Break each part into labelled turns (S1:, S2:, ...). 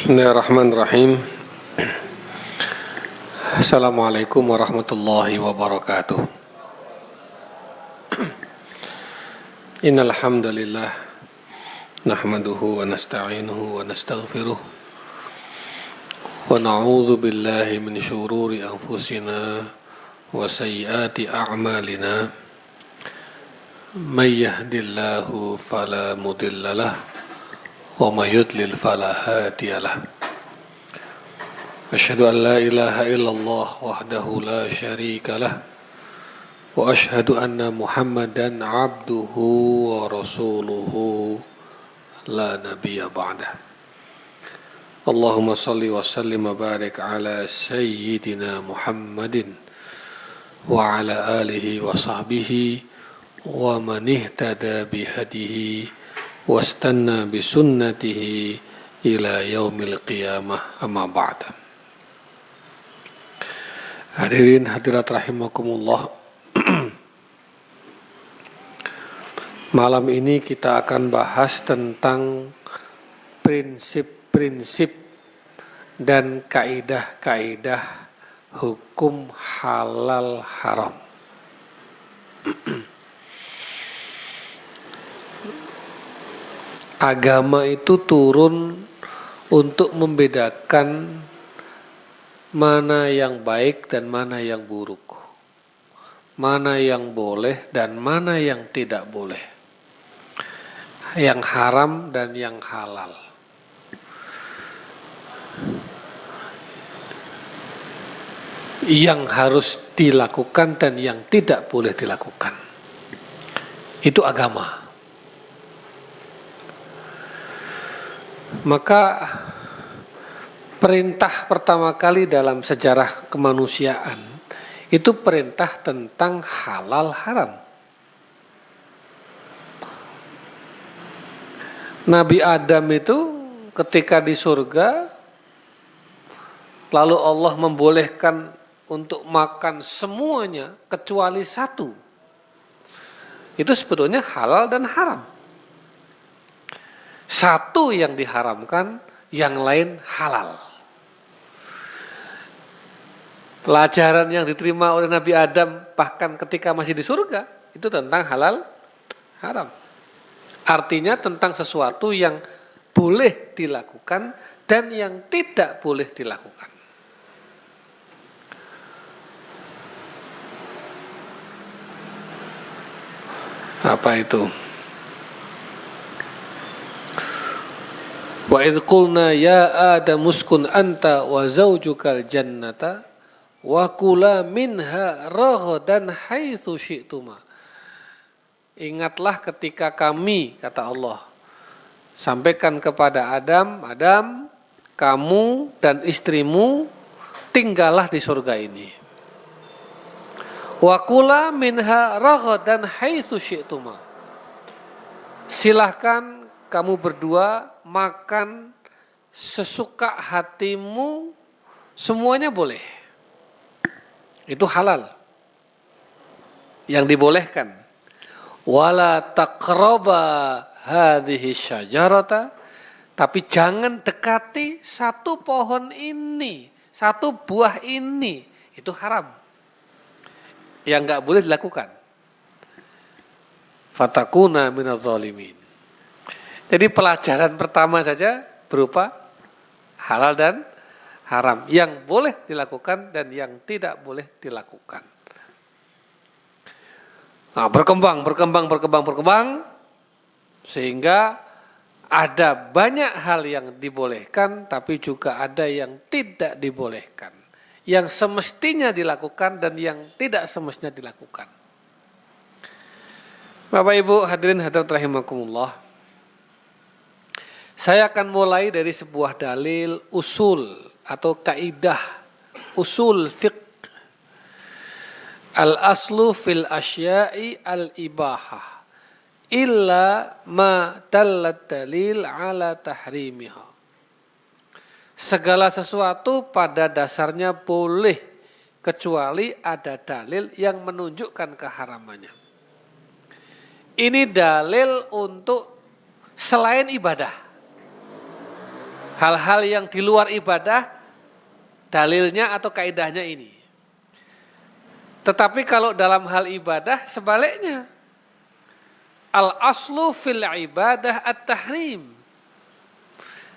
S1: Bismillahirrahmanirrahim. Assalamualaikum warahmatullahi wabarakatuh. Innal hamdalillah nahmaduhu wa nasta'inuhu wa nastaghfiruh wa na'udzu billahi min syururi anfusina wa sayyiati a'malina. May yahdihillahu fala mudilla lahu wa may yudlil fala hadiya lahu. Asyhadu an la ilaha illallah wahdahu la syarika lah wa asyhadu anna Muhammadan abduhu wa rasuluhu la nabiyya ba'dah. Allahumma salli wa sallim wa barik ala sayyidina Muhammadin wa ala alihi wa sahbihi wa man ihtada bihadihi wastanna bisunnatihi ila yaumil qiyamah, amma ba'da. Hadirin hadirat rahimakumullah. Malam ini kita akan bahas tentang prinsip-prinsip dan kaidah-kaidah hukum halal haram. Agama itu turun untuk membedakan mana yang baik dan mana yang buruk, mana yang boleh dan mana yang tidak boleh, yang haram dan yang halal. Yang harus dilakukan dan yang tidak boleh dilakukan. Itu agama. Maka perintah pertama kali dalam sejarah kemanusiaan itu perintah tentang halal haram. Nabi Adam itu ketika di surga, lalu Allah membolehkan untuk makan semuanya kecuali satu. Itu sebetulnya halal dan haram. Satu yang diharamkan, yang lain halal. Pelajaran yang diterima oleh Nabi Adam bahkan ketika masih di surga itu tentang halal haram. Artinya tentang sesuatu yang boleh dilakukan dan yang tidak boleh dilakukan. Apa itu? Wa idh qulna ya Adam uskun anta wa zawjukal jannata wa kula minha raghadan haitsu syi'tuma. Ingatlah ketika kami, kata Allah, sampaikan kepada Adam, Adam, kamu dan istrimu tinggallah di surga ini. Wa kula minha raghadan haitsu syi'tuma. Silahkan kamu berdua makan sesuka hatimu, semuanya boleh. Itu halal. Yang dibolehkan. Wala taqraba hadhihi syajarata, tapi jangan dekati satu pohon ini, satu buah ini, itu haram. Yang enggak boleh dilakukan. Fatakuna minadh dhalimin. Jadi pelajaran pertama saja berupa halal dan haram. Yang boleh dilakukan dan yang tidak boleh dilakukan. Nah, berkembang. Sehingga ada banyak hal yang dibolehkan tapi juga ada yang tidak dibolehkan. Yang semestinya dilakukan dan yang tidak semestinya dilakukan. Bapak Ibu hadirin hadirat rahimakumullah. Saya akan mulai dari sebuah dalil usul atau kaidah usul fiqh. Al-aslu fil asya'i al-ibahah illa ma dallat dalil ala tahrimiha. Segala sesuatu pada dasarnya boleh kecuali ada dalil yang menunjukkan keharamannya. Ini dalil untuk selain ibadah. Hal-hal yang di luar ibadah, dalilnya atau kaidahnya ini. Tetapi kalau dalam hal ibadah, sebaliknya. Al-aslu fil ibadah at-tahrim.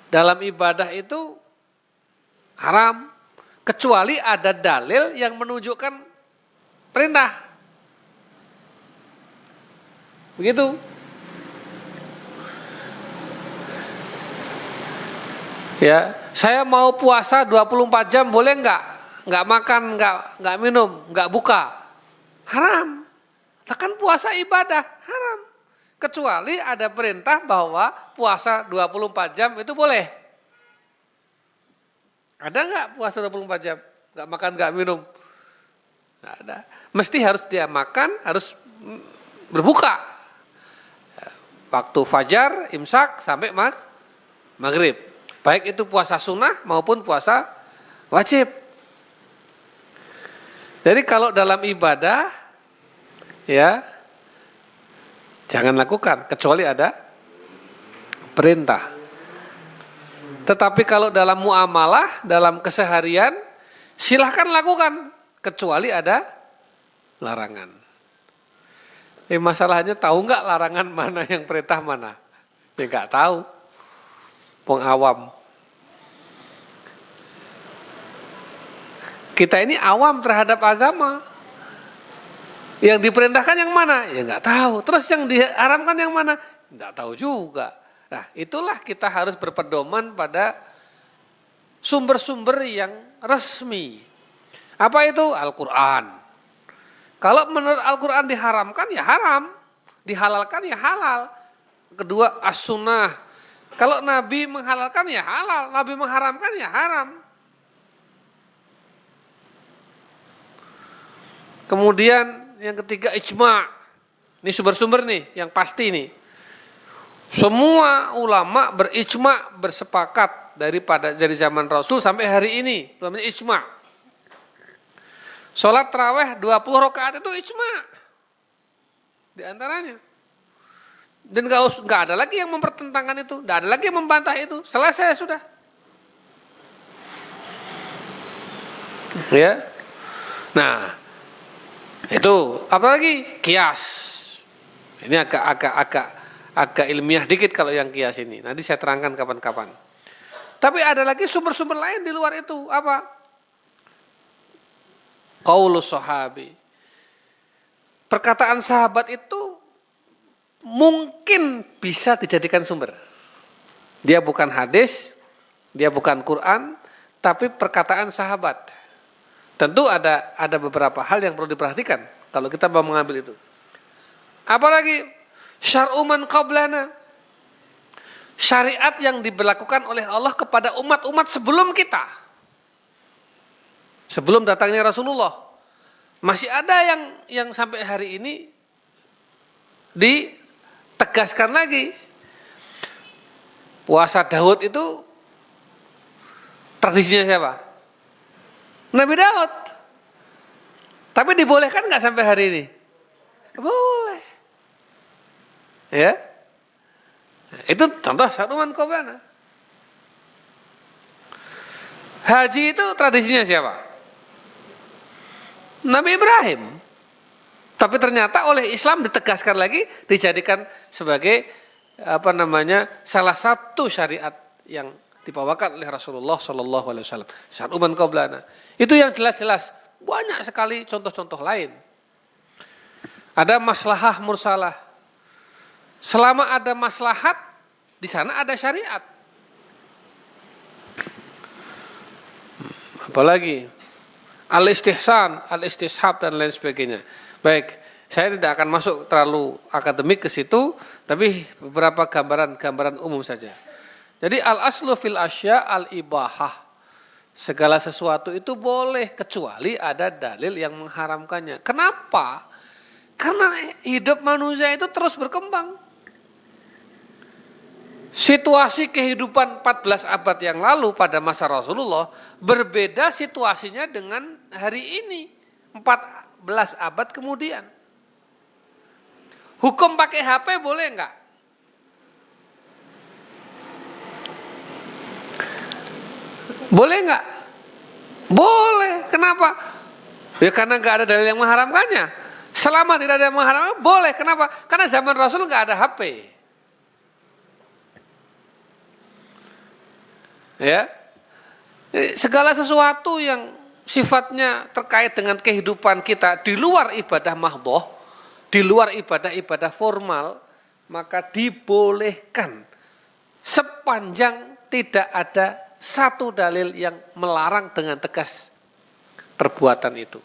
S1: Dalam ibadah itu haram, kecuali ada dalil yang menunjukkan perintah. Begitu. Ya, saya mau puasa 24 jam boleh enggak? Enggak makan, enggak minum, enggak buka. Haram. Kan puasa ibadah, haram. Kecuali ada perintah bahwa puasa 24 jam itu boleh. Ada enggak puasa 24 jam? Enggak makan, enggak minum? Enggak ada. Mesti harus dia makan, harus berbuka. Waktu fajar, imsak sampai maghrib. Baik itu puasa sunnah maupun puasa wajib. Jadi kalau dalam ibadah, ya jangan lakukan kecuali ada perintah. Tetapi kalau dalam muamalah, dalam keseharian, silahkan lakukan kecuali ada larangan. Masalahnya tahu nggak larangan mana yang perintah mana? Ya nggak tahu. Wong awam. Kita ini awam terhadap agama. Yang diperintahkan yang mana? Ya nggak tahu. Terus yang diharamkan yang mana? Nggak tahu juga. Nah, itulah kita harus berpedoman pada sumber-sumber yang resmi. Apa itu? Al-Quran. Kalau menurut Al-Quran diharamkan ya haram. Dihalalkan ya halal. Kedua, as-sunnah. Kalau Nabi menghalalkan ya halal, Nabi mengharamkan ya haram. Kemudian yang ketiga ijma'. Ini sumber-sumber nih yang pasti nih. Semua ulama berijma', bersepakat dari zaman Rasul sampai hari ini. Namanya ijma'. Sholat tarawih 20 rakaat itu ijma'. Di antaranya. Dan nggak ada lagi yang mempertentangkan itu, nggak ada lagi yang membantah itu, selesai sudah. Ya, nah itu apalagi kias. Ini agak ilmiah dikit kalau yang kias ini. Nanti saya terangkan kapan-kapan. Tapi ada lagi sumber-sumber lain di luar itu apa? Qaulus sahabi. Perkataan sahabat itu mungkin bisa dijadikan sumber. Dia bukan hadis, dia bukan Quran, tapi perkataan sahabat. Tentu ada beberapa hal yang perlu diperhatikan kalau kita mau mengambil itu. Apalagi syar'u man qablana. Syariat yang diberlakukan oleh Allah kepada umat-umat sebelum kita. Sebelum datangnya Rasulullah. Masih ada yang sampai hari ini ditegaskan lagi. Puasa Daud itu tradisinya siapa? Nabi Daud. Tapi dibolehkan nggak sampai hari ini? Boleh. Ya. Itu contoh syar'uman qablana. Haji itu tradisinya siapa? Nabi Ibrahim. Tapi ternyata oleh Islam ditegaskan lagi, dijadikan sebagai salah satu syariat yang dibawakan oleh Rasulullah Shallallahu Alaihi Wasallam. Syar'uman qablana. Itu yang jelas-jelas. Banyak sekali contoh-contoh lain. Ada maslahah mursalah. Selama ada maslahat, di sana ada syariat. Apalagi al-istihsan, al-istishab dan lain sebagainya. Baik, saya tidak akan masuk terlalu akademik ke situ, tapi beberapa gambaran umum saja. Jadi al-aslu fil asya al-ibahah. Segala sesuatu itu boleh kecuali ada dalil yang mengharamkannya. Kenapa? Karena hidup manusia itu terus berkembang. Situasi kehidupan 14 abad yang lalu pada masa Rasulullah berbeda situasinya dengan hari ini 14 abad kemudian. Hukum pakai HP boleh enggak? Boleh nggak? Boleh. Kenapa? Ya karena nggak ada dalil yang mengharamkannya. Selama tidak ada yang mengharamkan, boleh. Kenapa? Karena zaman Rasul nggak ada HP. Ya, segala sesuatu yang sifatnya terkait dengan kehidupan kita di luar ibadah mahdhah, di luar ibadah-ibadah formal, maka dibolehkan sepanjang tidak ada satu dalil yang melarang dengan tegas perbuatan itu.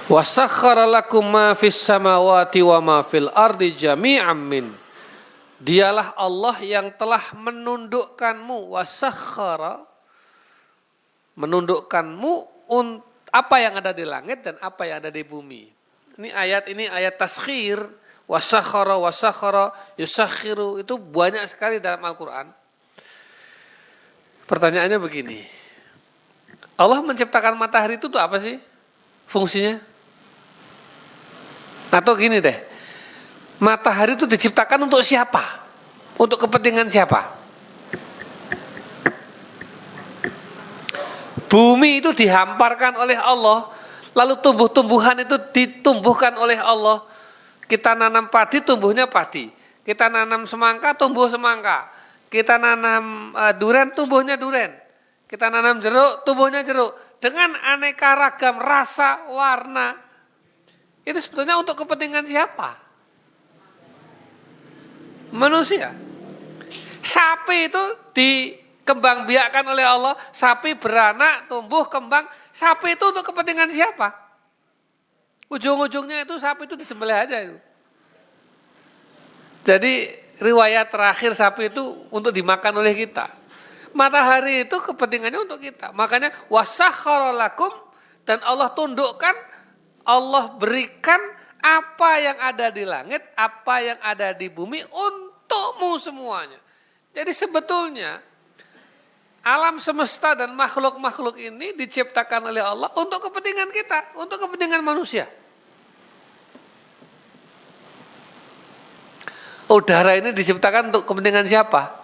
S1: Wasakhkhara lakum ma fis samawati wa ma fil ardi jami'an min. Dialah Allah yang telah menundukkanmu, wasakhkhara, menundukkanmu apa yang ada di langit dan apa yang ada di bumi. Ini ayat taskhir, wasakhkhara yusakhiru, itu banyak sekali dalam Al-Qur'an. Pertanyaannya begini. Allah menciptakan matahari itu tuh apa sih fungsinya? Atau gini deh, matahari itu diciptakan untuk siapa? Untuk kepentingan siapa? Bumi itu dihamparkan oleh Allah, lalu tumbuh-tumbuhan itu ditumbuhkan oleh Allah. Kita nanam padi, tumbuhnya padi. Kita nanam semangka, tumbuh semangka. Kita nanam durian, tumbuhnya durian. Kita nanam jeruk, tumbuhnya jeruk. Dengan aneka ragam rasa, warna. Itu sebetulnya untuk kepentingan siapa? Manusia. Sapi itu dikembangbiakkan oleh Allah. Sapi beranak, tumbuh, kembang. Sapi itu untuk kepentingan siapa? Ujung-ujungnya itu sapi itu disembelih aja itu. Jadi riwayat terakhir sapi itu untuk dimakan oleh kita. Matahari itu kepentingannya untuk kita. Makanya wasakhkhara lakum, dan Allah tundukkan, Allah berikan apa yang ada di langit, apa yang ada di bumi untukmu semuanya. Jadi sebetulnya alam semesta dan makhluk-makhluk ini diciptakan oleh Allah untuk kepentingan kita, untuk kepentingan manusia. Udara ini diciptakan untuk kepentingan siapa?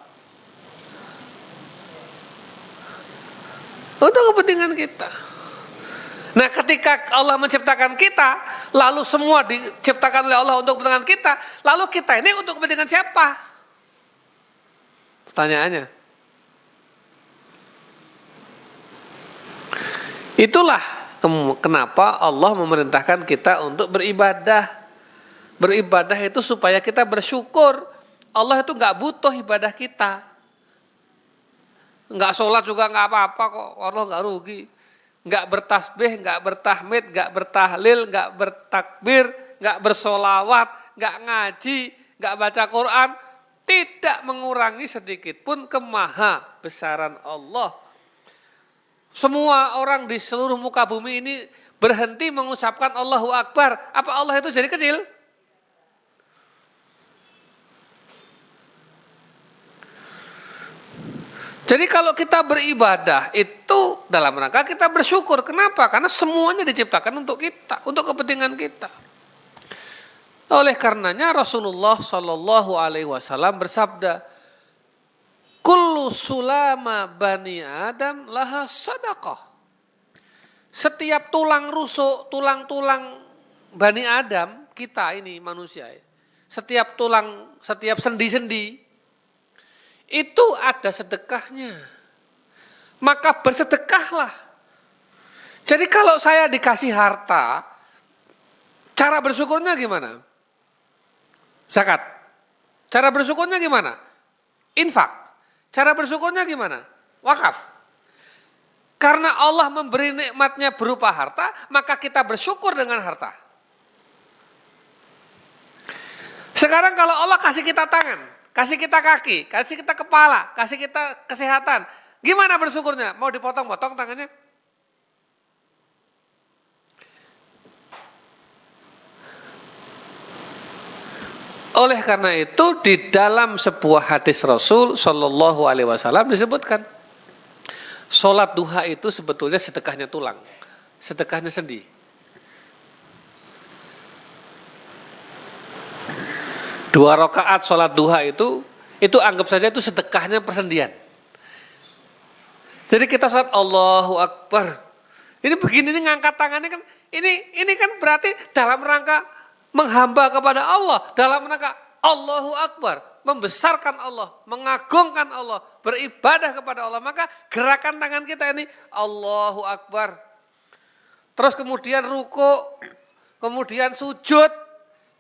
S1: Untuk kepentingan kita. Nah, ketika Allah menciptakan kita, lalu semua diciptakan oleh Allah untuk kepentingan kita, lalu kita ini untuk kepentingan siapa? Pertanyaannya. Itulah kenapa Allah memerintahkan kita untuk beribadah. Beribadah itu supaya kita bersyukur. Allah itu nggak butuh ibadah kita. Nggak sholat juga nggak apa-apa kok, Allah nggak rugi. Nggak bertasbih, nggak bertahmid, nggak bertahlil, nggak bertakbir, nggak bersolawat, nggak ngaji, nggak baca Quran, tidak mengurangi sedikit pun kemaha besaran Allah. Semua orang di seluruh muka bumi ini berhenti mengucapkan Allahu Akbar. Apa Allah itu jadi kecil? Jadi kalau kita beribadah itu dalam rangka kita bersyukur. Kenapa? Karena semuanya diciptakan untuk kita, untuk kepentingan kita. Oleh karenanya Rasulullah Shallallahu Alaihi Wasallam bersabda, "Kullu sulama bani Adam laha sadaqah." Setiap tulang rusuk, tulang-tulang bani Adam, kita ini manusia, setiap tulang, setiap sendi-sendi, itu ada sedekahnya. Maka bersedekahlah. Jadi kalau saya dikasih harta, cara bersyukurnya gimana? Zakat. Cara bersyukurnya gimana? Infak. Cara bersyukurnya gimana? Wakaf. Karena Allah memberi nikmatnya berupa harta, maka kita bersyukur dengan harta. Sekarang kalau Allah kasih kita tangan, kasih kita kaki, kasih kita kepala, kasih kita kesehatan. Gimana bersyukurnya? Mau dipotong-potong tangannya? Oleh karena itu di dalam sebuah hadis Rasul Shallallahu Alaihi Wasallam disebutkan, sholat duha itu sebetulnya sedekahnya tulang, sedekahnya sendi. 2 rakaat sholat duha itu anggap saja itu sedekahnya persendian. Jadi kita sholat Allahu Akbar. Ini begini, ini ngangkat tangannya kan, ini kan berarti dalam rangka menghamba kepada Allah, dalam rangka Allahu Akbar, membesarkan Allah, mengagungkan Allah, beribadah kepada Allah. Maka gerakan tangan kita ini Allahu Akbar. Terus kemudian ruku, kemudian sujud,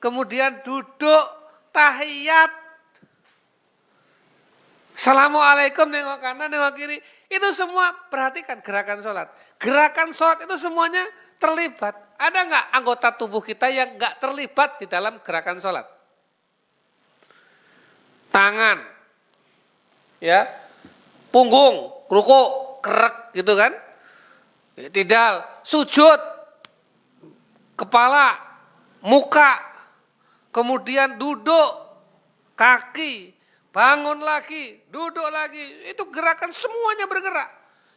S1: kemudian duduk, tahiyat. Assalamualaikum, nengok kanan, nengok kiri. Itu semua perhatikan gerakan sholat. Gerakan sholat itu semuanya terlibat. Ada nggak anggota tubuh kita yang nggak terlibat di dalam gerakan sholat? Tangan, ya, punggung, ruku, kerek gitu kan? Tidal, sujud, kepala, muka, kemudian duduk, kaki, bangun lagi, duduk lagi. Itu gerakan semuanya bergerak.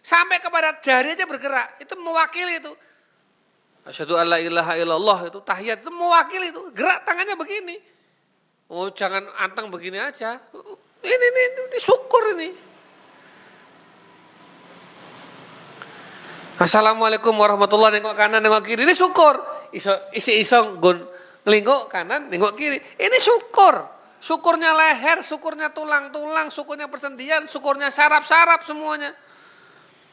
S1: Sampai kepada jari aja bergerak. Itu mewakili itu. Asyhadu an la ilaha illallah itu tahiyat itu mewakili itu. Gerak tangannya begini. Oh, jangan anteng begini aja. Ini syukur ini. Assalamualaikum warahmatullahi wabarakatuh. Nengok kanan, nengok kiri. Ini syukur. Iso gon ngelingok kanan, nengok kiri. Ini syukur. Syukurnya leher, syukurnya tulang-tulang, syukurnya persendian, syukurnya saraf-saraf semuanya.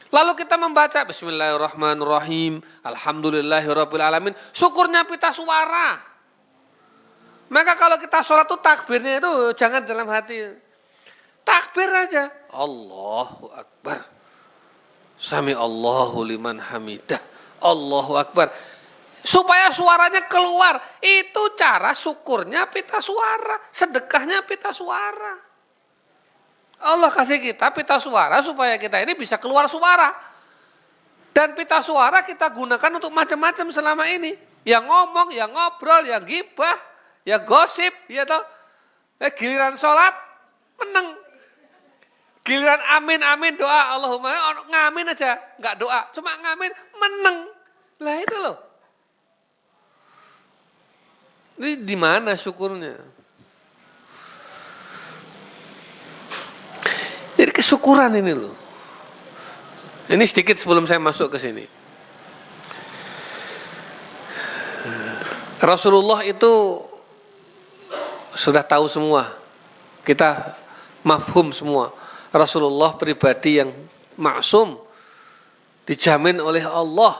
S1: Lalu kita membaca Bismillahirrahmanirrahim, Alhamdulillahirabbil alamin. Syukurnya pita suara. Maka kalau kita sholat tuh takbirnya itu jangan dalam hati. Takbir aja. Allahu Akbar. Sami Allahu liman hamidah. Allahu Akbar. Supaya suaranya keluar. Itu cara syukurnya pita suara. Sedekahnya pita suara. Allah kasih kita pita suara supaya kita ini bisa keluar suara. Dan pita suara kita gunakan untuk macam-macam selama ini. Yang ngomong, yang ngobrol, yang gibah, yang gosip. Ya toh. Giliran sholat, meneng. Giliran amin, amin, doa Allahumma, ngamin aja. Enggak doa, cuma ngamin, meneng. Lah itu loh. Ini di mana syukurnya? Jadi kesyukuran ini loh. Ini sedikit sebelum saya masuk ke sini. Rasulullah itu sudah tahu semua. Kita mafhum semua. Rasulullah pribadi yang maksum. Dijamin oleh Allah.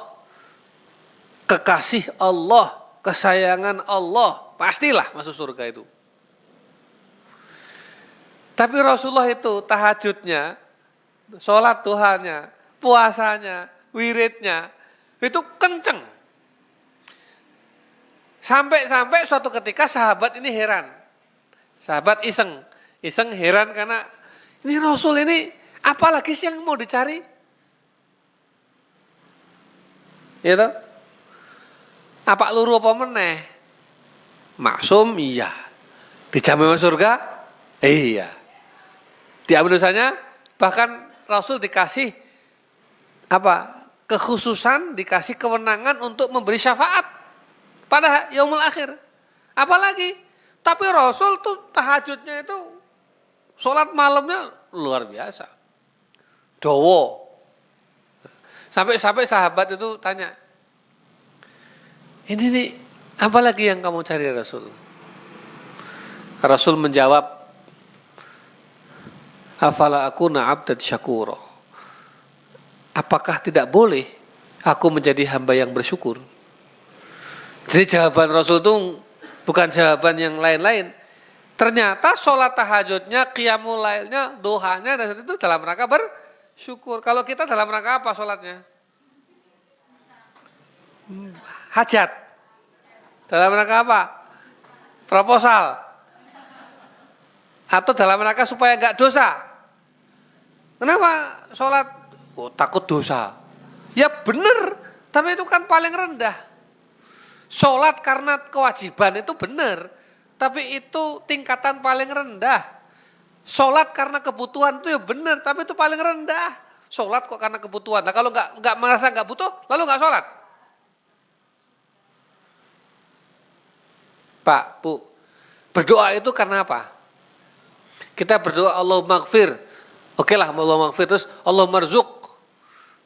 S1: Kekasih Allah. Kesayangan Allah, pastilah masuk surga itu. Tapi Rasulullah itu tahajudnya, sholat duhanya, puasanya, wiridnya, itu kenceng. Sampai suatu ketika sahabat ini heran. Sahabat iseng heran karena ini Rasul ini apalagi sih yang mau dicari? Ya toh? Apa luru apa meneh? Maksum iya. Dijamin masuk surga? Iya. Diambil dosanya, bahkan Rasul dikasih apa? Kekhususan, dikasih kewenangan untuk memberi syafaat pada yaumul akhir. Apalagi? Tapi Rasul tuh tahajudnya itu sholat malamnya luar biasa. Dowo. Sampai sahabat itu tanya, ini nih, apa lagi yang kamu cari Rasul? Rasul menjawab, afala akuna abdan syakura. Apakah tidak boleh aku menjadi hamba yang bersyukur? Jadi jawaban Rasul itu bukan jawaban yang lain-lain. Ternyata sholat tahajudnya, qiyamul lailnya, duhanya, dan itu dalam rangka bersyukur. Kalau kita dalam rangka apa sholatnya? Hajat. Dalam rangka apa? Proposal. Atau dalam rangka supaya enggak dosa. Kenapa sholat? Oh, takut dosa. Ya benar, tapi itu kan paling rendah. Sholat karena kewajiban itu benar, tapi itu tingkatan paling rendah. Sholat karena kebutuhan itu ya benar, tapi itu paling rendah. Sholat kok karena kebutuhan. Nah kalau enggak merasa enggak butuh, lalu enggak sholat. Pak, Bu, Berdoa itu karena apa? Kita berdoa Allah maghfir. Oke lah Allah maghfir. Terus Allah marzuk.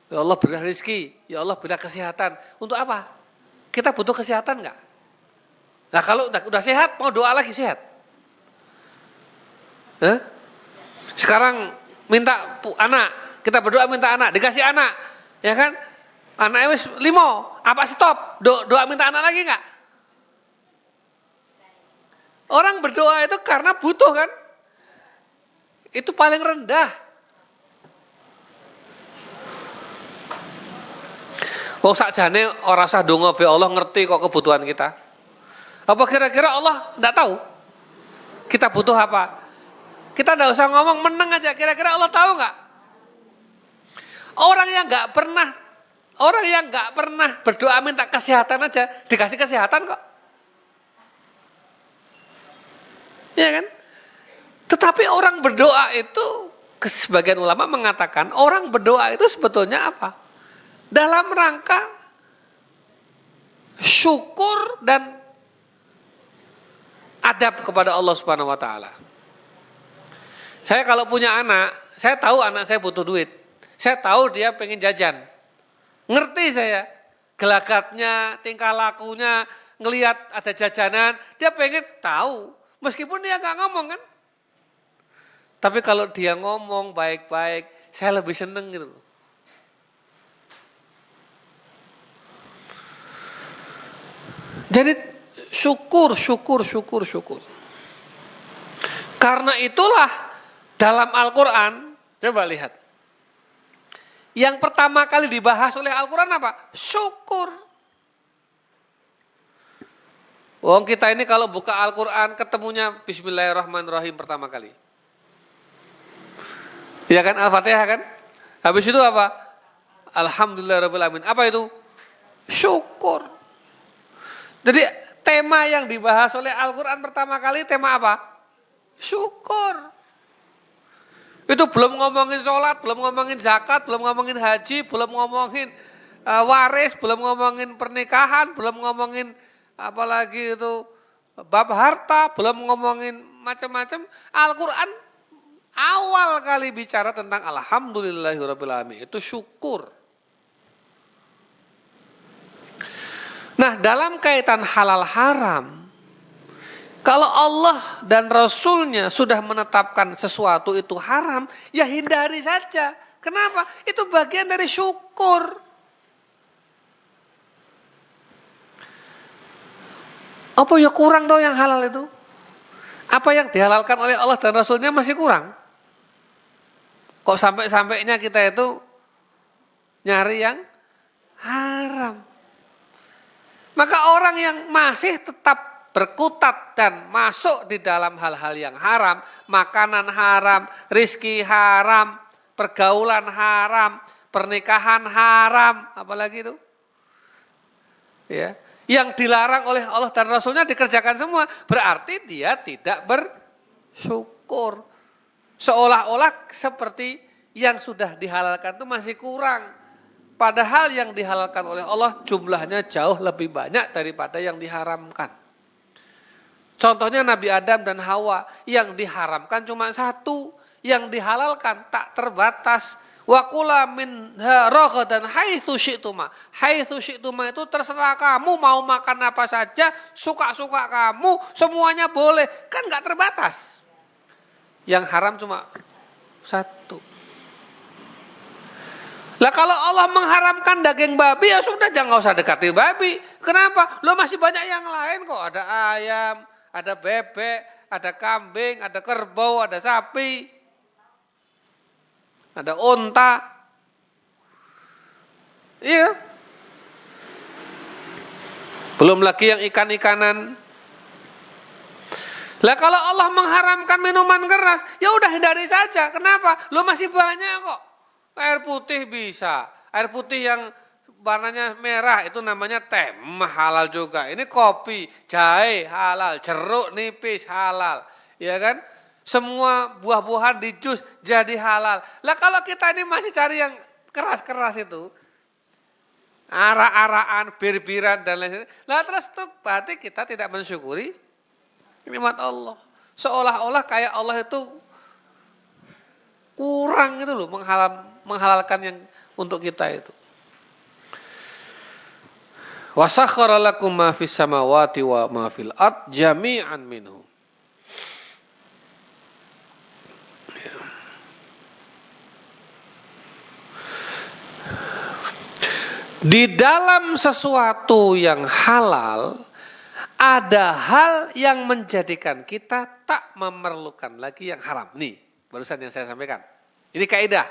S1: Ya Allah beri rezeki. Ya Allah beri kesehatan. Untuk apa? Kita butuh kesehatan enggak? Nah kalau udah sehat, mau doa lagi sehat. Hah? Sekarang minta anak. Kita berdoa minta anak. Dikasih anak. Ya kan? Anaknya wis 5. Apa stop? Doa minta anak lagi enggak? Orang berdoa itu karena butuh kan? Itu paling rendah. Wong sakjane ora usah donga be Allah ngerti kok kebutuhan kita. Apa kira-kira Allah enggak tahu? Kita butuh apa? Kita enggak usah ngomong, meneng aja. Kira-kira Allah tahu enggak? Orang yang enggak pernah berdoa minta kesehatan aja dikasih kesehatan kok. Ya kan? Tetapi orang berdoa itu, sebagian ulama mengatakan orang berdoa itu sebetulnya apa? Dalam rangka syukur dan adab kepada Allah Subhanahu wa taala. Saya kalau punya anak, saya tahu anak saya butuh duit. Saya tahu dia pengen jajan. Ngerti saya gelagatnya, tingkah lakunya, ngelihat ada jajanan, dia pengen tahu. Meskipun dia nggak ngomong kan. Tapi kalau dia ngomong baik-baik, saya lebih seneng gitu. Jadi syukur. Karena itulah dalam Al-Quran, coba lihat. Yang pertama kali dibahas oleh Al-Quran apa? Syukur. Wong kita ini kalau buka Al-Quran ketemunya Bismillahirrahmanirrahim pertama kali. Ya kan Al-Fatihah kan? Habis itu apa? Alhamdulillahirrahmanirrahim. Apa itu? Syukur. Jadi tema yang dibahas oleh Al-Quran pertama kali tema apa? Syukur. Itu belum ngomongin sholat, belum ngomongin zakat, belum ngomongin haji, belum ngomongin waris, belum ngomongin pernikahan, belum ngomongin apalagi itu bab harta, belum ngomongin macam-macam. Al-Quran awal kali bicara tentang alhamdulillahirrahmanirrahim, itu syukur. Nah dalam kaitan halal haram, kalau Allah dan Rasulnya sudah menetapkan sesuatu itu haram, ya hindari saja. Kenapa? Itu bagian dari syukur. Apa ya kurang tau yang halal itu? Apa yang dihalalkan oleh Allah dan Rasulnya masih kurang? Kok sampai-sampainya kita itu nyari yang haram? Maka orang yang masih tetap berkutat dan masuk di dalam hal-hal yang haram, makanan haram, rizki haram, pergaulan haram, pernikahan haram, apalagi itu? Ya, yang dilarang oleh Allah dan Rasulnya dikerjakan semua, berarti dia tidak bersyukur. Seolah-olah seperti yang sudah dihalalkan itu masih kurang. Padahal yang dihalalkan oleh Allah jumlahnya jauh lebih banyak daripada yang diharamkan. Contohnya Nabi Adam dan Hawa, yang diharamkan cuma satu, yang dihalalkan tak terbatas. Wa kula minha ragadan haitsu syi'tuma. Haitsu syi'tuma itu terserah kamu mau makan apa saja, suka-suka kamu, semuanya boleh, kan enggak terbatas. Yang haram cuma satu. Lah kalau Allah mengharamkan daging babi, ya sudah jangan usah dekati babi. Kenapa? Lo masih banyak yang lain kok. Ada ayam, ada bebek, ada kambing, ada kerbau, ada sapi, ada unta. Iya. Belum lagi yang ikan-ikanan. Lah kalau Allah mengharamkan minuman keras, ya udah hindari saja. Kenapa? Lo masih banyak kok. Air putih bisa. Air putih yang warnanya merah itu namanya teh, halal juga. Ini kopi, jahe halal, jeruk nipis halal. Ya kan? Semua buah-buahan di jus jadi halal. Lah kalau kita ini masih cari yang keras-keras itu, arak-arakan, bir-biran dan lain-lain. Lah terus berarti kita tidak mensyukuri Nikmat Allah. Seolah-olah kayak Allah itu kurang gitu loh menghalalkan yang untuk kita itu. Wa sakhkhara lakum ma fis samawati wa ma fil ard jami'an minhu. Di dalam sesuatu yang halal ada hal yang menjadikan kita tak memerlukan lagi yang haram. Nih, barusan yang saya sampaikan. Ini kaidah.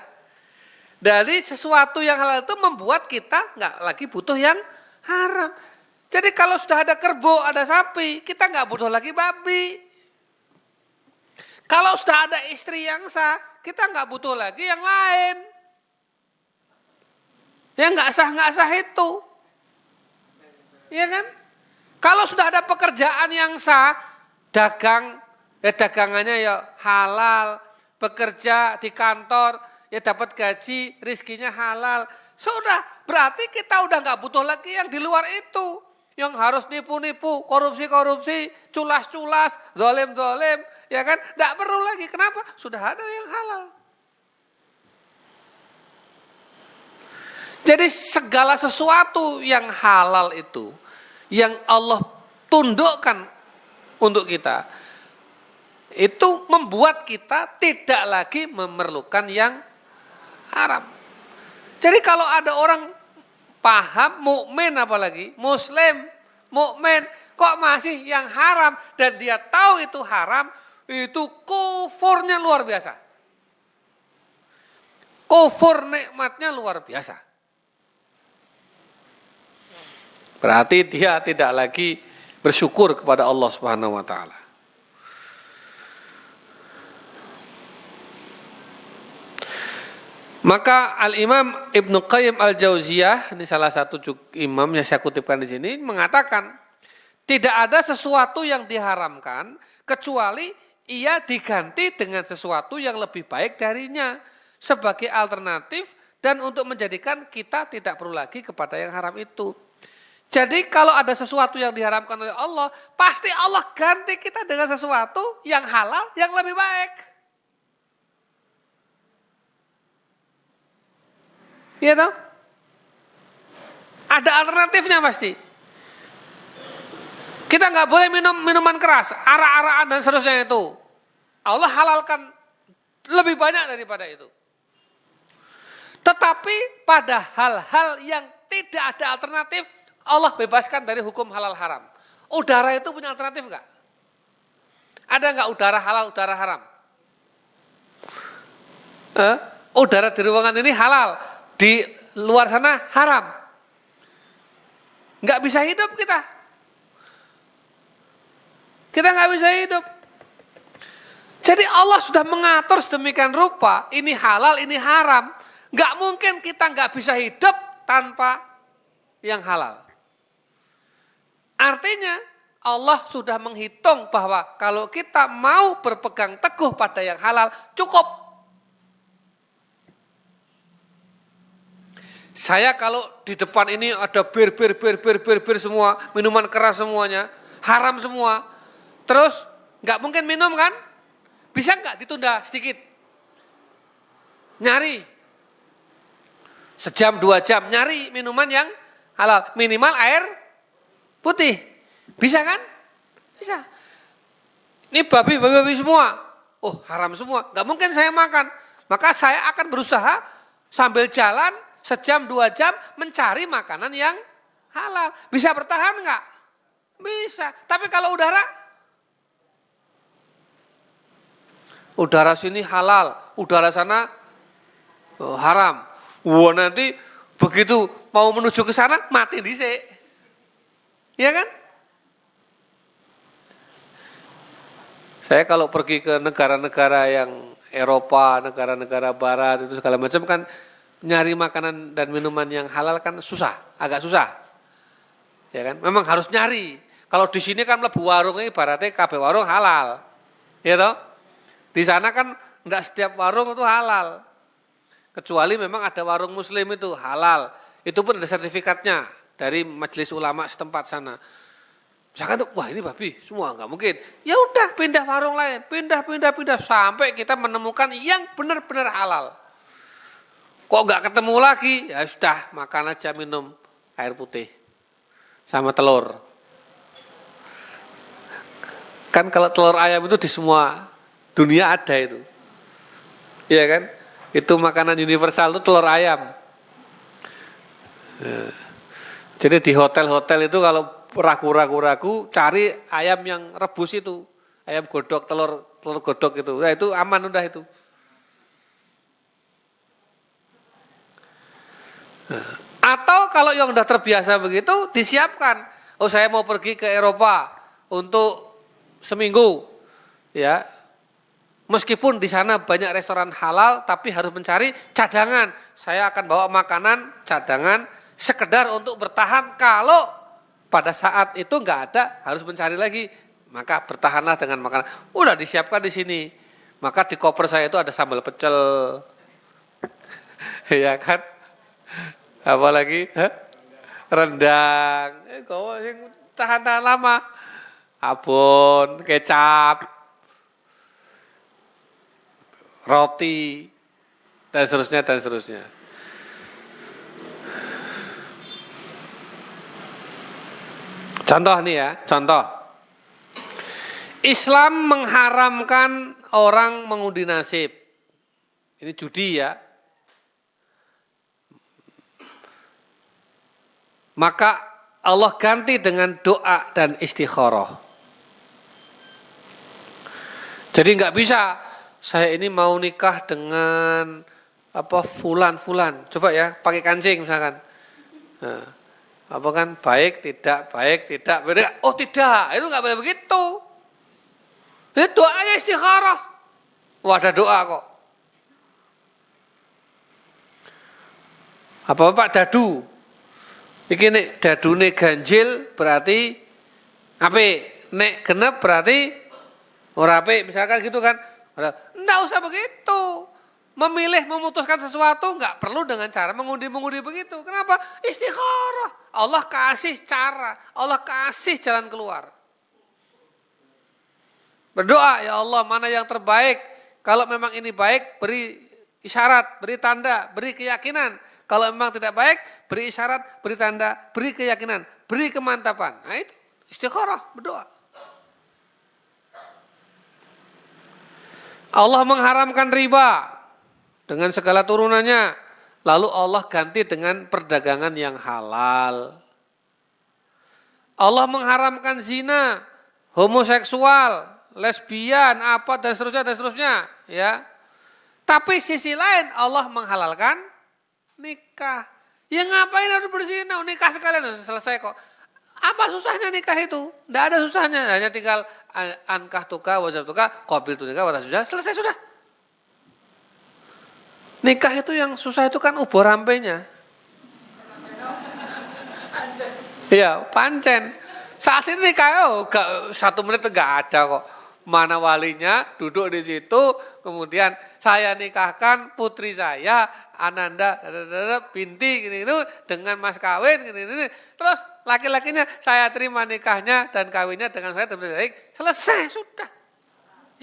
S1: Dari sesuatu yang halal itu membuat kita nggak lagi butuh yang haram. Jadi kalau sudah ada kerbau, ada sapi, kita nggak butuh lagi babi. Kalau sudah ada istri yang sah, kita nggak butuh lagi yang lain. Yang nggak sah itu. Iya kan? Kalau sudah ada pekerjaan yang sah, dagangannya ya halal, bekerja di kantor, ya dapat gaji, rizkinya halal. Sudah, berarti kita udah nggak butuh lagi yang di luar itu. Yang harus nipu-nipu, korupsi-korupsi, culas-culas, zolim-zolim, ya kan? Nggak perlu lagi, kenapa? Sudah ada yang halal. Jadi segala sesuatu yang halal itu, yang Allah tundukkan untuk kita, itu membuat kita tidak lagi memerlukan yang haram. Jadi kalau ada orang paham, mukmin apalagi, muslim, mukmin, kok masih yang haram dan dia tahu itu haram, itu kufurnya luar biasa. Kufur nikmatnya luar biasa. Berarti dia tidak lagi bersyukur kepada Allah Subhanahu wa taala. Maka Al-Imam Ibnu Qayyim Al-Jauziyah, ini salah satu imam yang saya kutipkan di sini, mengatakan tidak ada sesuatu yang diharamkan kecuali ia diganti dengan sesuatu yang lebih baik darinya sebagai alternatif dan untuk menjadikan kita tidak perlu lagi kepada yang haram itu. Jadi kalau ada sesuatu yang diharamkan oleh Allah, pasti Allah ganti kita dengan sesuatu yang halal yang lebih baik. Iya toh? Ada alternatifnya pasti. Kita nggak boleh minum minuman keras, arak-arakan dan seterusnya itu. Allah halalkan lebih banyak daripada itu. Tetapi pada hal-hal yang tidak ada alternatif, Allah bebaskan dari hukum halal haram. Udara itu punya alternatif nggak? Ada nggak udara halal, udara haram? Udara di ruangan ini halal, di luar sana haram. Nggak bisa hidup kita. Kita nggak bisa hidup. Jadi Allah sudah mengatur sedemikian rupa, ini halal, ini haram. Nggak mungkin kita nggak bisa hidup tanpa yang halal. Artinya Allah sudah menghitung bahwa kalau kita mau berpegang teguh pada yang halal, cukup. Saya kalau di depan ini ada bir semua, minuman keras semuanya, haram semua. Terus nggak mungkin minum kan? Bisa nggak ditunda sedikit? Nyari. Sejam 2 jam nyari minuman yang halal. Minimal air putih. Bisa kan? Bisa. Ini babi semua. Oh haram semua. Nggak mungkin saya makan. Maka saya akan berusaha sambil jalan sejam 2 jam mencari makanan yang halal. Bisa bertahan nggak? Bisa. Tapi kalau udara sini halal, udara sana haram. Wah nanti begitu mau menuju ke sana mati dhisik. Iya kan? Saya kalau pergi ke negara-negara yang Eropa, negara-negara barat itu segala macam kan nyari makanan dan minuman yang halal kan susah, agak susah. Ya kan? Memang harus nyari. Kalau di sini kan mlebu warung ini ibaratnya kabeh warung halal. Ya toh? Di sana kan enggak setiap warung itu halal. Kecuali memang ada warung muslim itu halal. Itu pun ada sertifikatnya dari majelis ulama setempat sana. Misalkan, wah ini babi, semua nggak mungkin. Ya udah pindah warung lain, pindah sampai kita menemukan yang benar-benar halal. Kok nggak ketemu lagi? Ya sudah, makan aja, minum air putih sama telur. Kan kalau telur ayam itu di semua dunia ada itu. Iya kan? Itu makanan universal itu telur ayam. Jadi di hotel-hotel itu kalau ragu cari ayam yang rebus itu, ayam godok, telur godok itu. Nah, itu aman udah itu. Atau kalau yang udah terbiasa begitu disiapkan. Oh, saya mau pergi ke Eropa untuk seminggu. Ya. Meskipun di sana banyak restoran halal, tapi harus mencari cadangan. Saya akan bawa makanan cadangan sekedar untuk bertahan. Kalau pada saat itu nggak ada, harus mencari lagi. Maka bertahanlah dengan makanan. Udah disiapkan di sini. Maka di koper saya itu ada sambal pecel, ya kan? Apalagi rendang. Kau yang tahan lama. Abon, kecap, roti, dan seterusnya. Contoh nih ya, contoh. Islam mengharamkan orang mengundi nasib. Ini judi ya. Maka Allah ganti dengan doa dan istikharah. Jadi nggak bisa, saya ini mau nikah dengan fulan. Coba ya, pakai kancing misalkan. Nah, apa kan baik tidak. Oh tidak, itu nggak boleh begitu. Ini doanya istikharah. Wah, ada doa kok. Apa dadu? Iki nek dadune ganjil berarti apik, nek genep berarti ora apik, misalkan gitu kan. Enggak usah begitu. Memilih memutuskan sesuatu enggak perlu dengan cara mengundi-mengundi begitu. Kenapa? Istikharah. Allah kasih cara, Allah kasih jalan keluar. Berdoa, ya Allah, mana yang terbaik? Kalau memang ini baik, beri isyarat, beri tanda, beri keyakinan. Kalau memang tidak baik, beri isyarat, beri tanda, beri keyakinan, beri kemantapan. Nah itu istikharah, berdoa. Allah mengharamkan riba dengan segala turunannya. Lalu Allah ganti dengan perdagangan yang halal. Allah mengharamkan zina, homoseksual, lesbian, apa dan seterusnya, ya. Tapi sisi lain Allah menghalalkan nikah. Ya ngapain harus berzina? Nikah sekalian selesai kok. Apa susahnya nikah itu? Tidak ada susahnya, hanya tinggal ankah tuka, wajib tuka, qabil tu nikah, watas sudah, selesai sudah. Nikah itu yang susah itu kan ubur rampenya. Iya, pancen. Saat ini nikah, gak 1 menit enggak ada kok. Mana walinya duduk di situ, kemudian saya nikahkan putri saya, Ananda, binti gini itu dengan mas kawin gini. Terus laki-lakinya saya terima nikahnya dan kawinnya dengan saya baik. Selesai sudah.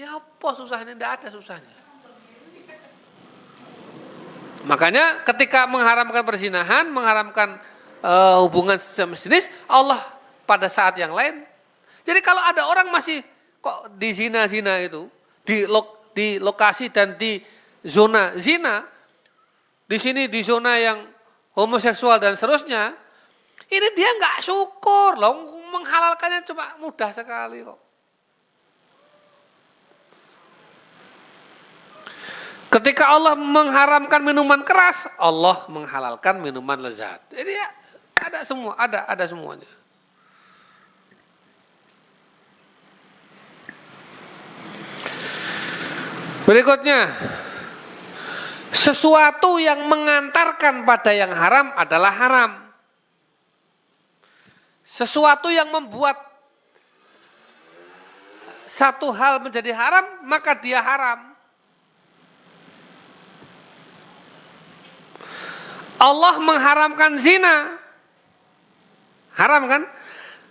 S1: Ya apa susahnya? Tidak ada susahnya. Makanya ketika mengharamkan perzinahan, mengharamkan hubungan sejenis, Allah pada saat yang lain. Jadi kalau ada orang masih kok di zina-zina itu, di lokasi dan di zona zina, di sini di zona yang homoseksual dan seterusnya, ini dia nggak syukur loh, menghalalkannya cuma mudah sekali kok. Ketika Allah mengharamkan minuman keras, Allah menghalalkan minuman lezat. Jadi ya ada semua, ada semuanya. Berikutnya, sesuatu yang mengantarkan pada yang haram adalah haram. Sesuatu yang membuat satu hal menjadi haram, maka dia haram. Allah mengharamkan zina. Haram kan?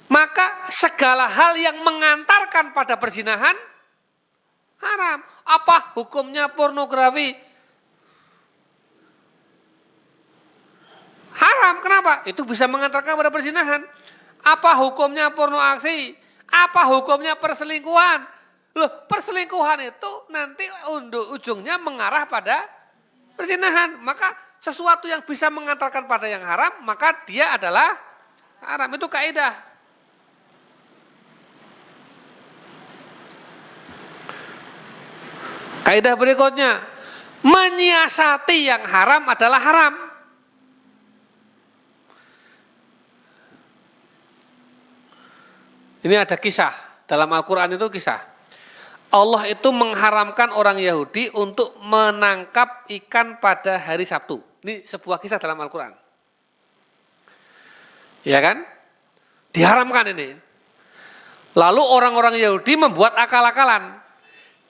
S1: maka segala hal yang mengantarkan pada perzinahan haram. Apa hukumnya pornografi? Haram. Kenapa? Itu bisa mengantarkan pada perzinahan. Apa hukumnya porno aksi? Apa hukumnya perselingkuhan? Loh, perselingkuhan itu nanti ujungnya mengarah pada perzinahan. Maka sesuatu yang bisa mengantarkan pada yang haram, maka dia adalah haram. Itu kaidah. Kaidah berikutnya, menyiasati yang haram adalah haram. Ini ada kisah, dalam Al-Quran itu kisah. Allah itu mengharamkan orang Yahudi untuk menangkap ikan pada hari Sabtu. Ini sebuah kisah dalam Al-Quran. Ya kan? Diharamkan ini. Lalu orang-orang Yahudi membuat akal-akalan.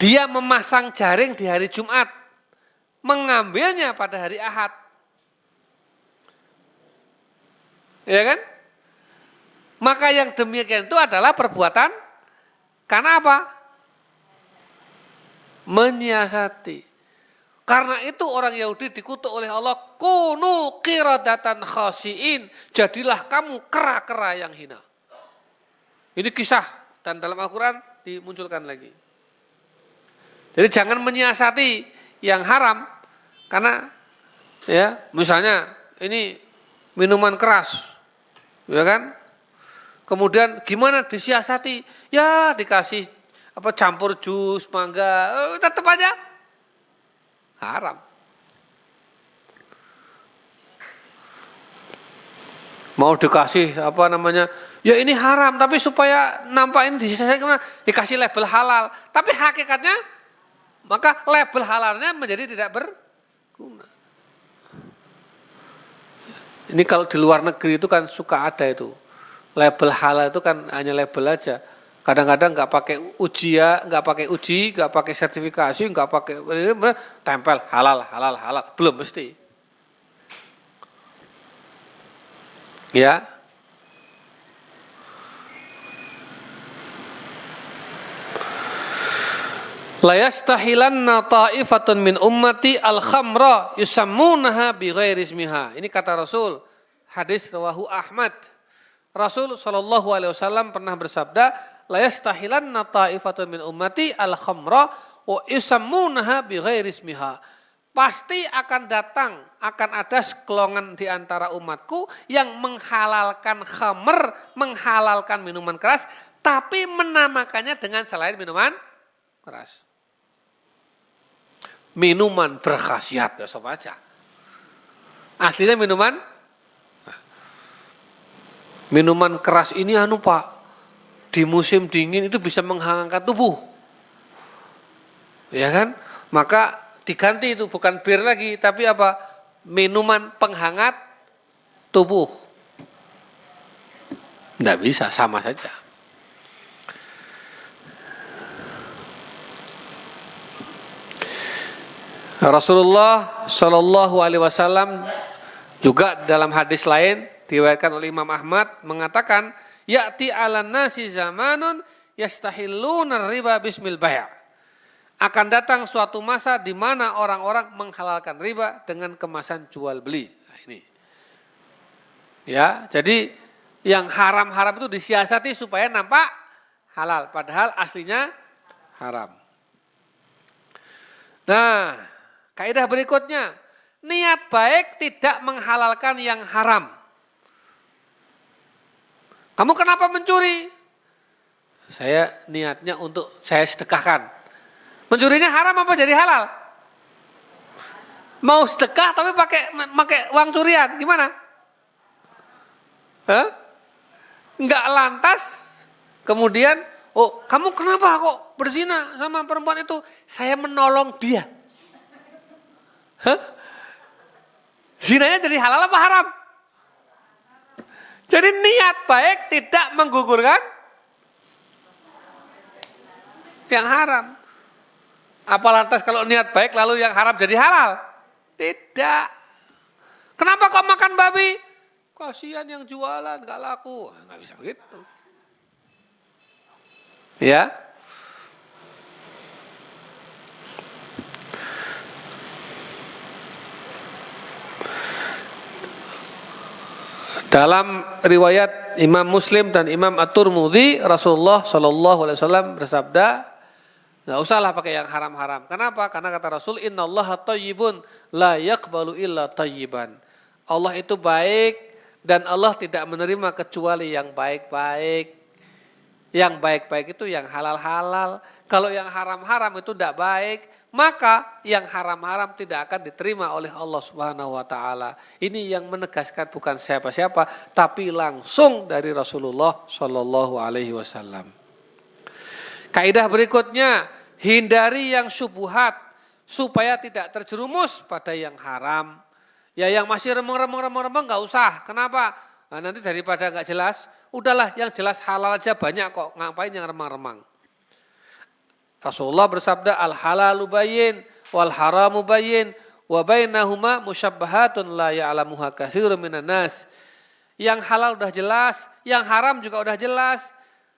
S1: Dia memasang jaring di hari Jumat. Mengambilnya pada hari Ahad. Ya kan? Maka yang demikian itu adalah perbuatan karena apa? Menyiasati. Karena itu orang Yahudi dikutuk oleh Allah, kunu qiradatan khasiin, jadilah kamu kera-kera yang hina. Ini kisah dan dalam Al-Quran dimunculkan lagi. Jadi jangan menyiasati yang haram karena ya misalnya ini minuman keras, ya kan? Kemudian gimana disiasati? Ya dikasih campur jus, mangga, tetap aja haram. Mau dikasih ya ini haram, tapi supaya nampakin dikasih label halal. Tapi hakikatnya, maka label halalnya menjadi tidak berguna. Ini kalau di luar negeri itu kan suka ada itu. Label halal itu kan hanya label aja. Kadang-kadang nggak pakai ujian, nggak pakai uji, nggak pakai sertifikasi, nggak pakai tempel halal, belum mesti. Ya. La yastahilanna ta'ifatun min ummati al-khamra yusammunaha bighairi ismiha. Ini kata Rasul, hadis rawahu Ahmad. Rasul SAW pernah bersabda, la yastahilanna ta'ifatun min ummati al-khamra wa yusammunaha bighairi ismiha. Pasti akan ada sekelongan di antara umatku yang menghalalkan khamr, menghalalkan minuman keras, tapi menamakannya dengan selain minuman keras. Minuman berkhasiat, ya sob aja. Aslinya minuman keras ini Pak, di musim dingin itu bisa menghangatkan tubuh. Ya kan? Maka diganti itu bukan bir lagi, tapi apa? Minuman penghangat tubuh. Tidak bisa, sama saja. Rasulullah Shallallahu Alaihi Wasallam juga dalam hadis lain diriwayatkan oleh Imam Ahmad mengatakan, ya'ti 'alan nasi zamanun yastahilluna riba bismil bai'. Akan datang suatu masa di mana orang-orang menghalalkan riba dengan kemasan jual beli. Nah, ini. Ya, jadi yang haram-haram itu disiasati supaya nampak halal, padahal aslinya haram. Nah, kaidah berikutnya, niat baik tidak menghalalkan yang haram. Kamu kenapa mencuri? Saya niatnya untuk saya sedekahkan. Mencurinya haram apa jadi halal? Mau sedekah tapi pakai uang curian, gimana? Enggak lantas, kemudian, oh kamu kenapa kok berzina sama perempuan itu? Saya menolong dia. Zinanya jadi halal apa haram? Jadi niat baik tidak menggugurkan yang haram. Apa lantas kalau niat baik lalu yang haram jadi halal? Tidak. Kenapa kok makan babi? Kasihan yang jualan, gak laku. Gak bisa begitu. Ya. Dalam riwayat Imam Muslim dan Imam At-Tirmidzi, Rasulullah Shallallahu Alaihi Wasallam bersabda, nggak usahlah pakai yang haram-haram. Kenapa? Karena kata Rasul, Innallaha thayyibun la yaqbalu illa thayyiban. Allah itu baik dan Allah tidak menerima kecuali yang baik-baik. Yang baik-baik itu yang halal-halal. Kalau yang haram-haram itu tidak baik, maka yang haram-haram tidak akan diterima oleh Allah Subhanahu wa taala. Ini yang menegaskan bukan siapa-siapa, tapi langsung dari Rasulullah Shallallahu alaihi wasallam. Kaidah berikutnya, hindari yang syubhat supaya tidak terjerumus pada yang haram. Ya yang masih remeng-remeng enggak usah. Kenapa? Nah, nanti daripada enggak jelas, udahlah yang jelas halal aja banyak kok, ngapain yang remang-remang. Rasulullah bersabda, al halalu bayyin wal haramu bayyin wa bainahuma musyabbahatun la ya'lamuha katsirun minan nas. Yang halal udah jelas, yang haram juga udah jelas.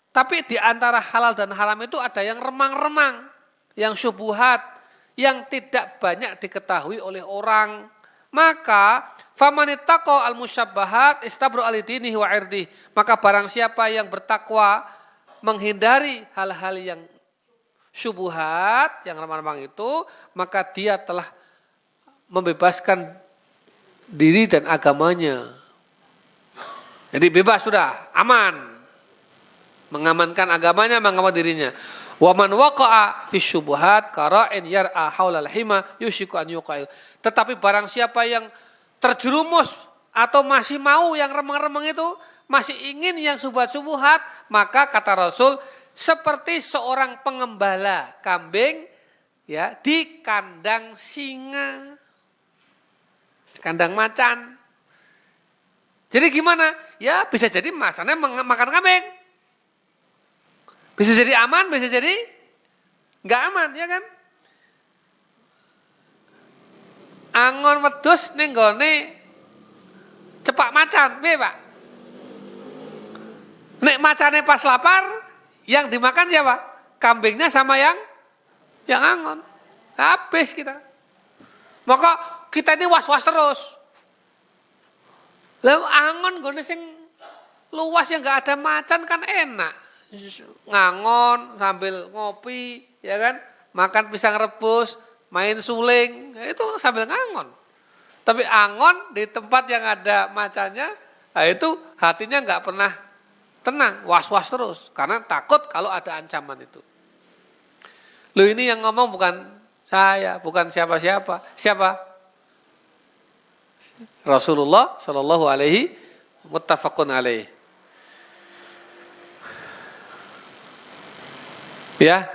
S1: Tapi di antara halal dan haram itu ada yang remang-remang, yang syubhat, yang tidak banyak diketahui oleh orang. Maka famanittaqa al-musyabbahat istabra alidinihi wa irdih. Maka barang siapa yang bertakwa menghindari hal-hal yang syubhat, yang remang-remang itu, maka dia telah membebaskan diri dan agamanya. Jadi bebas sudah, aman. Mengamankan agamanya, mengamankan dirinya. Wa man waqa'a fi syubhat qara'in yar'a haulal hima yushiku an yuqa'il. Tetapi barang siapa yang terjerumus atau masih mau yang remang-remang itu, masih ingin yang syubhat-syubhat, maka kata Rasul seperti seorang pengembala kambing ya di kandang singa, kandang macan. Jadi gimana? Ya bisa jadi masanya makan kambing. Bisa jadi aman, bisa jadi nggak aman, ya kan? Angon wedhus ning nggone cepak macan, piye, Pak? Nek macane pas lapar, yang dimakan siapa? Kambingnya sama yang angon. Habis kita. Maka kita ini was-was terus. Lah angon nggone sing luas yang nggak ada macan kan enak. Ngangon sambil ngopi, ya kan? Makan pisang rebus, main suling, itu sambil ngangon. Tapi angon di tempat yang ada macannya, nah itu hatinya nggak pernah tenang, was-was terus. Karena takut kalau ada ancaman itu. Loh ini yang ngomong bukan saya, bukan siapa-siapa. Siapa? Rasulullah Shallallahu alaihi muttafaqun alaihi. Ya,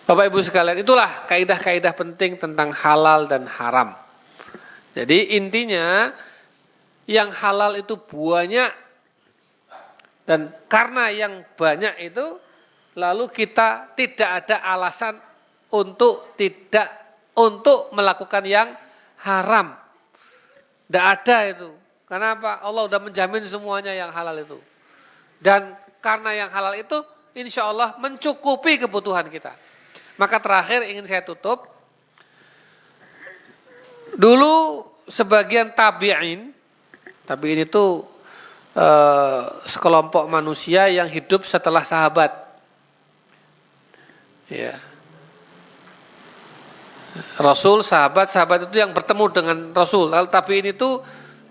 S1: Bapak Ibu sekalian, itulah kaidah-kaidah penting tentang halal dan haram. Jadi intinya yang halal itu banyak, dan karena yang banyak itu lalu kita tidak ada alasan untuk melakukan yang haram. Tidak ada itu. Kenapa? Allah sudah menjamin semuanya yang halal itu. Dan karena yang halal itu insya Allah mencukupi kebutuhan kita. Maka terakhir ingin saya tutup. Dulu sebagian tabi'in itu sekelompok manusia yang hidup setelah sahabat. Ya. Rasul, sahabat itu yang bertemu dengan Rasul. Lalu tabi'in itu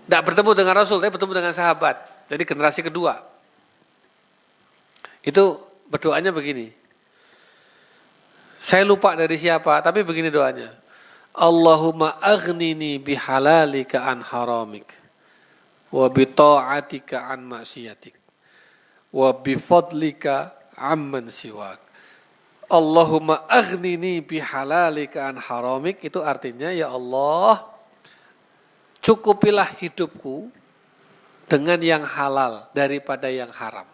S1: tidak bertemu dengan Rasul, tapi bertemu dengan sahabat. Jadi generasi kedua. Itu berdoanya begini. Saya lupa dari siapa, tapi begini doanya. Allahumma aghnini bihalalika an haramik wa bita'atika an maksiatik wa bifadlika amman siwak. Allahumma aghnini bihalalika an haramik, itu artinya ya Allah, cukupilah hidupku dengan yang halal daripada yang haram.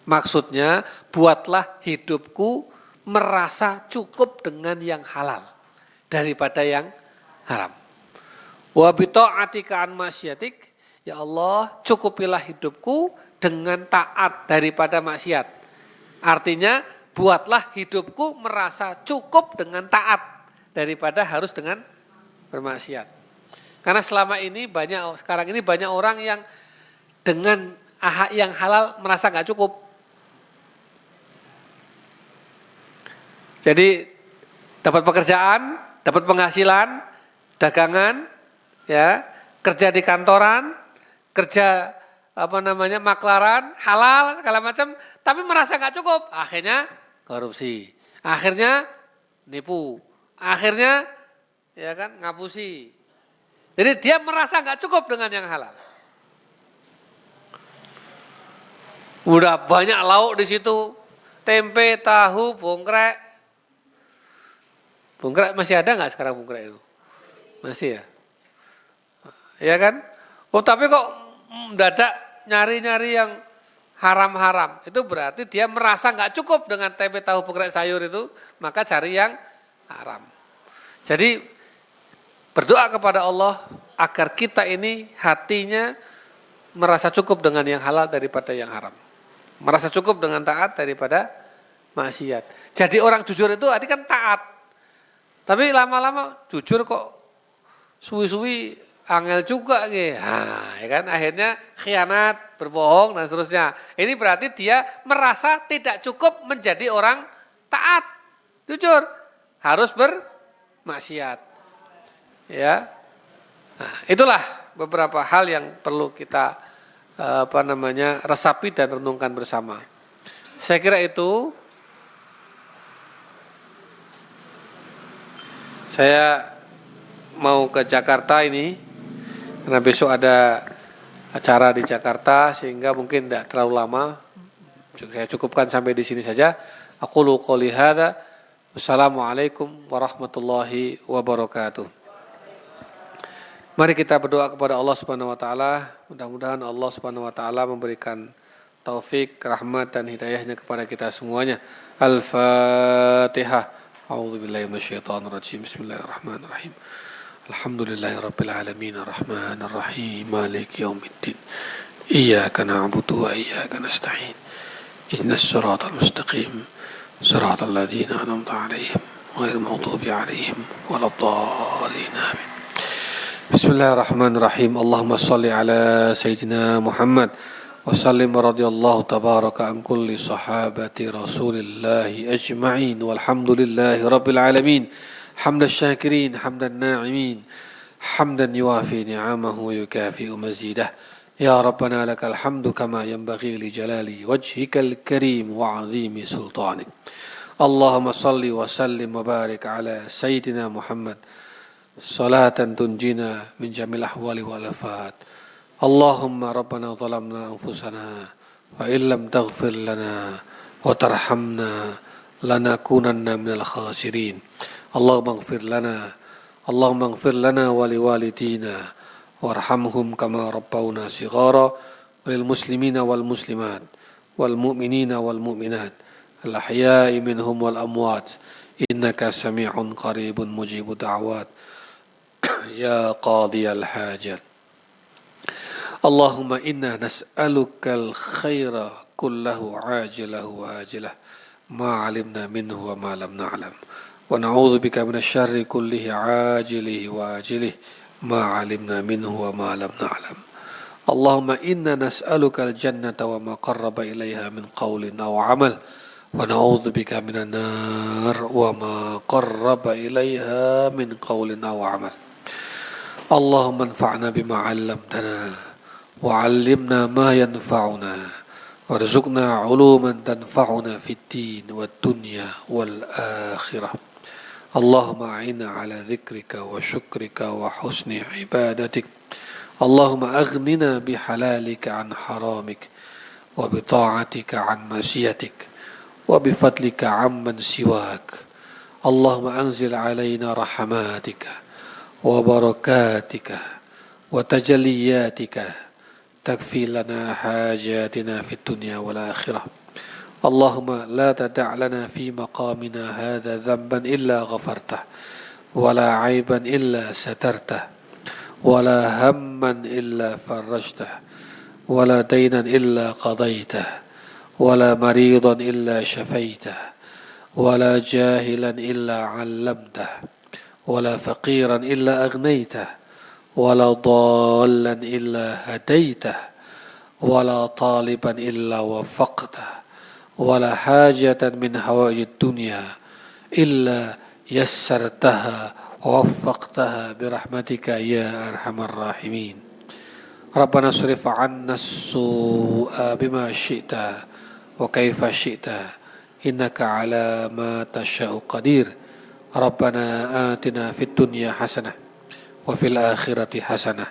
S1: Maksudnya buatlah hidupku merasa cukup dengan yang halal daripada yang haram. Wa bi ta'atika an maksiatik, ya Allah, cukupilah hidupku dengan taat daripada maksiat. Artinya buatlah hidupku merasa cukup dengan taat daripada harus dengan bermaksiat. Karena sekarang ini banyak orang yang dengan yang halal merasa nggak cukup. Jadi dapat pekerjaan, dapat penghasilan, dagangan, ya, kerja di kantoran, kerja maklaran, halal segala macam, tapi merasa nggak cukup, akhirnya korupsi, akhirnya nipu, akhirnya ya kan ngapusi. Jadi dia merasa nggak cukup dengan yang halal. Udah banyak lauk di situ, tempe, tahu, bongkrek. Bongkrek masih ada nggak sekarang bongkrek itu? Masih ya? Ya kan? Oh tapi kok mendadak nyari-nyari yang haram-haram. Itu berarti dia merasa nggak cukup dengan tempe, tahu, bongkrek, sayur itu, maka cari yang haram. Jadi berdoa kepada Allah agar kita ini hatinya merasa cukup dengan yang halal daripada yang haram. Merasa cukup dengan taat daripada maksiat. Jadi orang jujur itu arti kan taat. Tapi lama-lama jujur kok suwi-suwi angel juga gitu. Nah, ya kan akhirnya khianat, berbohong dan seterusnya. Ini berarti dia merasa tidak cukup menjadi orang taat. Jujur, harus bermaksiat. Ya. Nah, itulah beberapa hal yang perlu kita resapi dan renungkan bersama. Saya kira itu. Saya mau ke Jakarta ini, karena besok ada acara di Jakarta, sehingga mungkin tidak terlalu lama. Saya cukupkan sampai di sini saja. Aqulu qouli hadza. Wassalamualaikum warahmatullahi wabarakatuh. Mari kita berdoa kepada Allah Subhanahu wa taala. Mudah-mudahan Allah Subhanahu wa taala memberikan taufik, rahmat dan hidayahnya kepada kita semuanya. Al-Fatihah. أعوذ بالله من الشيطان الرجيم بسم الله الرحمن الرحيم الحمد لله رب العالمين الرحمن الرحيم مالك يوم الدين إياك نعبد وإياك نستعين إهدنا الصراط المستقيم صراط الذين أنعمت عليهم غير المغضوب عليهم ولا الضالين آمين بسم الله الرحمن الرحيم اللهم صل على سيدنا محمد وسلم رضي الله تبارك عن كل صحابة رسول الله أجمعين والحمد لله رب العالمين حمد الشاكرين حمد الناعمين حمدا يوافي نعمه ويكافئ مزيده يا ربنا لك الحمد كما ينبغي لجلال وجهك الكريم وعظيم سلطانك اللهم صل وسلم وبارك على سيدنا محمد صلاة تنجينا من جميع الأحوال والآفات اللهم ربنا ظلمنا أنفسنا وإن لم تغفر لنا وترحمنا لنكونن من الخاسرين اللهم اغفر لنا ولوالدينا وارحمهم كما ربونا صغارا وللمسلمين والمسلمات والمؤمنين والمؤمنات الأحياء منهم والأموات إنك سميع قريب مجيب الدعوات يا قاضي الحاجات اللهم إنا نسألك الخير كله عاجله وآجله ما علمنا منه وما لم نعلم ونعوذ بك من الشر كله عاجله وآجله ما علمنا منه وما لم نعلم اللهم إنا نسألك الجنة وما قرب إليها من قول أو عمل ونعوذ بك من النار وما قرب إليها من قول أو عمل اللهم انفعنا بما علمتنا وعلمنا ما ينفعنا وارزقنا علوما تنفعنا في الدين والدنيا والآخرة اللهم أعنا على ذكرك وشكرك وحسن عبادتك اللهم أغننا بحلالك عن حرامك وبطاعتك عن معصيتك وبفضلك عمن سواك اللهم أنزل علينا رحماتك وبركاتك وتجلياتك تكفي لنا حاجاتنا في الدنيا والآخرة اللهم لا تدع لنا في مقامنا هذا ذنبا إلا غفرته ولا عيبا إلا سترته ولا هما إلا فرجته ولا دينا إلا قضيته ولا مريضا إلا شفيته ولا جاهلا إلا علمته ولا فقيرا إلا أغنيته ولا ضالا إلا هديته ولا طالبا إلا وفقته ولا حاجة من حوائج الدنيا إلا يسرتها ووفقتها برحمتك يا أرحم الراحمين ربنا اصرف عنا السوء بما شئت وكيف شئت إنك على ما تشاء قدير ربنا آتنا في الدنيا حسنة وفي الآخرة حسنة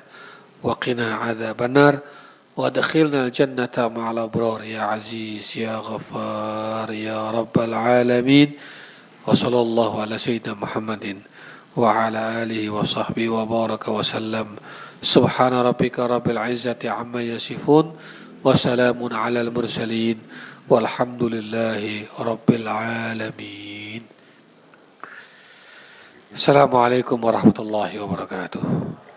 S1: وقنا عذاب النار وادخلنا الجنة مع الأبرار يا عزيز يا غفار يا رب العالمين وصلى الله على سيدنا محمد وعلى آله وصحبه وبارك وسلم سبحان ربك رب العزة عما يصفون وسلام على المرسلين والحمد لله رب العالمين. Assalamualaikum warahmatullahi wabarakatuh.